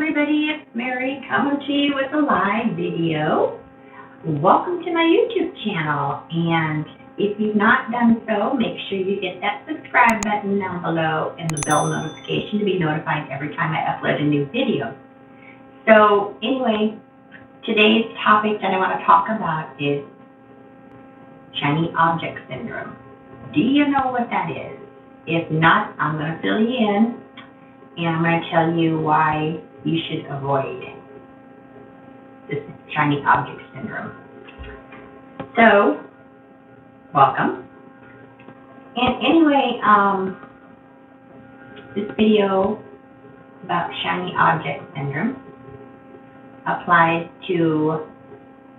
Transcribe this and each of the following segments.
everybody, it's Mary coming to you with a live video. Welcome to my YouTube channel, and if you've not done so, make sure you hit that subscribe button down below and the bell notification to be notified every time I upload a new video. So anyway, today's topic that I want to talk about is shiny object syndrome. Do you know what that is? If not, I'm going to fill you in, and I'm going to tell you why you should avoid this shiny object syndrome. So, welcome. And anyway, this video about shiny object syndrome applies to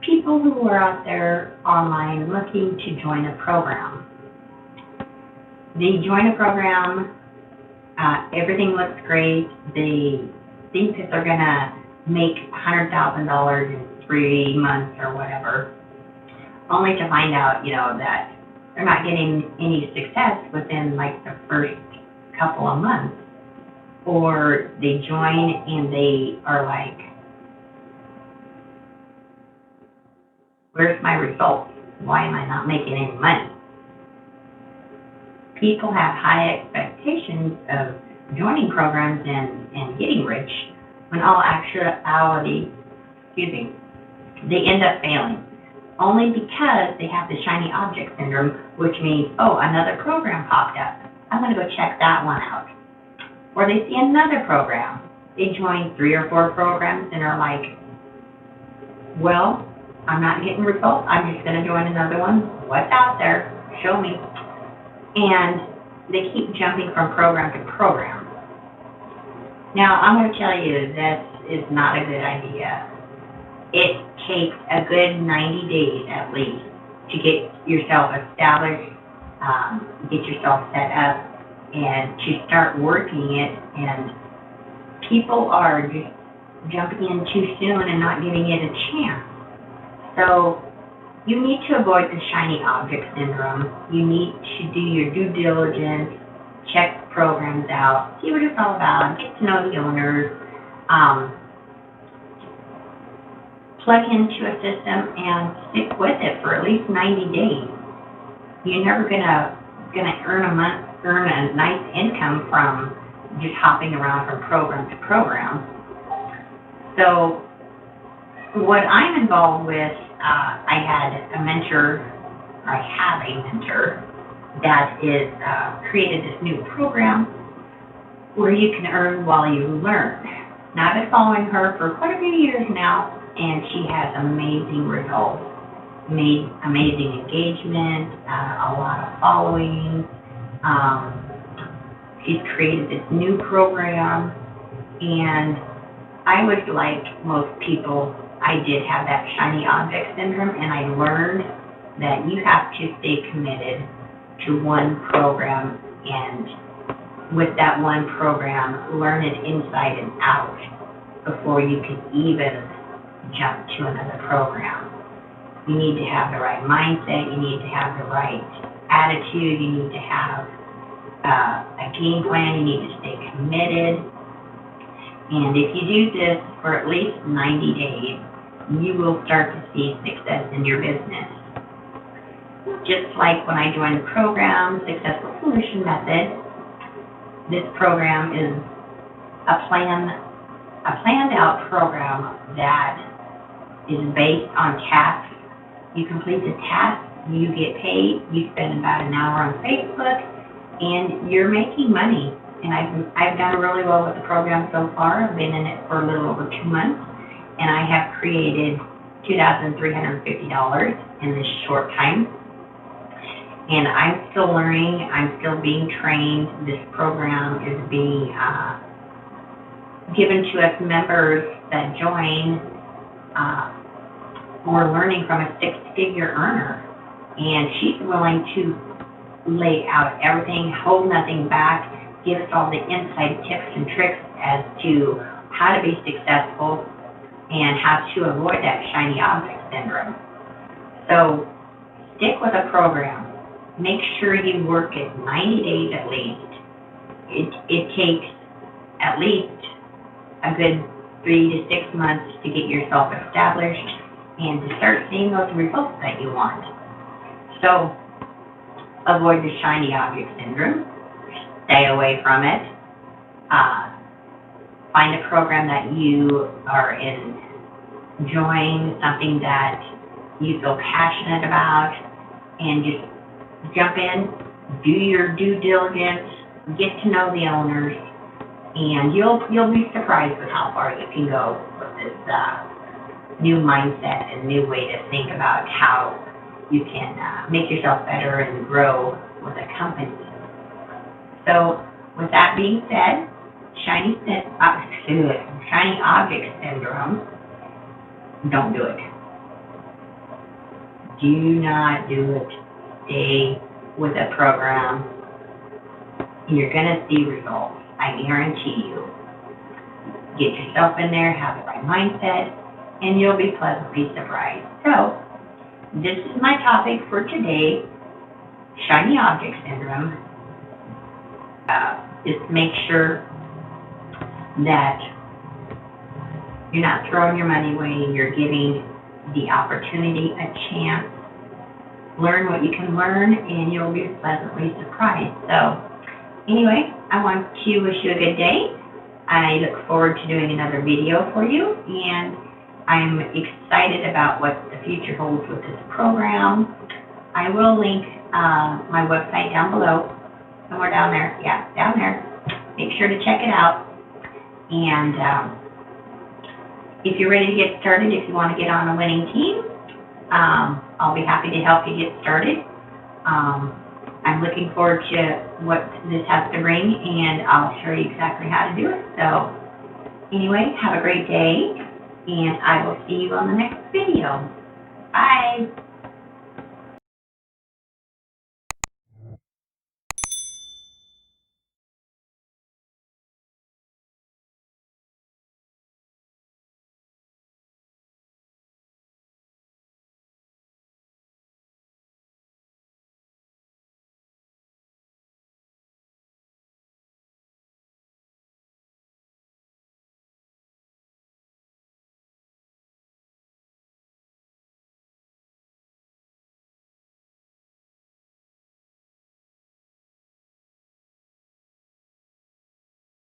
people who are out there online looking to join a program. They join a program, everything looks great, they think that they're going to make $100,000 in 3 months or whatever, only to find out, that they're not getting any success within like the first couple of months. Or they join and they are like, where's my results? Why am I not making any money? People have high expectations of joining programs and getting rich, when all actuality, they end up failing. Only because they have the shiny object syndrome, which means, oh, another program popped up. I'm going to go check that one out. Or they see another program. They join 3 or 4 programs and are like, well, I'm not getting results. I'm just going to join another one. What's out there? Show me. And they keep jumping from program to program. Now, I'm going to tell you this is not a good idea. It takes a good 90 days at least to get yourself established, get yourself set up, and to start working it. And people are just jumping in too soon and not giving it a chance. So you need to avoid the shiny object syndrome. You need to do your due diligence, check the programs out, see what it's all about, get to know the owners, plug into a system and stick with it for at least 90 days. You're never gonna earn a nice income from just hopping around from program to program. So what I'm involved with, I have a mentor that is created this new program where you can earn while you learn. Now, I've been following her for quite a few years now, and she has amazing results, amazing engagement, a lot of following. She's created this new program, and I was like most people, I did have that shiny object syndrome, and I learned that you have to stay committed to one program, and with that one program, learn it inside and out before you can even jump to another program. You need to have the right mindset, you need to have the right attitude, you need to have a game plan, you need to stay committed. And if you do this for at least 90 days, you will start to see success in your business. Just like when I joined the program, Successful Solution Method, this program is a planned out program that is based on tasks. You complete the task, you get paid, you spend about an hour on Facebook, and you're making money. And I've done really well with the program so far. I've been in it for a little over 2 months, and I have created $2,350 in this short time. And I'm still learning, I'm still being trained. This program is being given to us members that join. We're learning from a 6-figure earner, and she's willing to lay out everything, hold nothing back, give us all the inside tips and tricks as to how to be successful and how to avoid that shiny object syndrome. So stick with a program. Make sure you work it 90 days at least. It takes at least a good 3 to 6 months to get yourself established and to start seeing those results that you want. So avoid the shiny object syndrome. Stay away from it. Find a program that you are enjoying, something that you feel passionate about, and just jump in, do your due diligence, get to know the owners, and you'll be surprised with how far you can go with this new mindset and new way to think about how you can make yourself better and grow with a company. So with that being said, shiny object syndrome, don't do it. Do not do it. Stay with a program. You're going to see results. I guarantee you. Get yourself in there, have the right mindset, and you'll be pleasantly surprised. So, this is my topic for today, shiny object syndrome. Just make sure that you're not throwing your money away, you're giving the opportunity a chance. Learn what you can learn, and you'll be pleasantly surprised. So, anyway, I want to wish you a good day. I look forward to doing another video for you, and I'm excited about what the future holds with this program. I will link my website down below, somewhere down there. Yeah, down there. Make sure to check it out. And if you're ready to get started, if you want to get on a winning team, I'll be happy to help you get started. I'm looking forward to what this has to bring, and I'll show you exactly how to do it. So anyway, have a great day, and I will see you on the next video. Bye.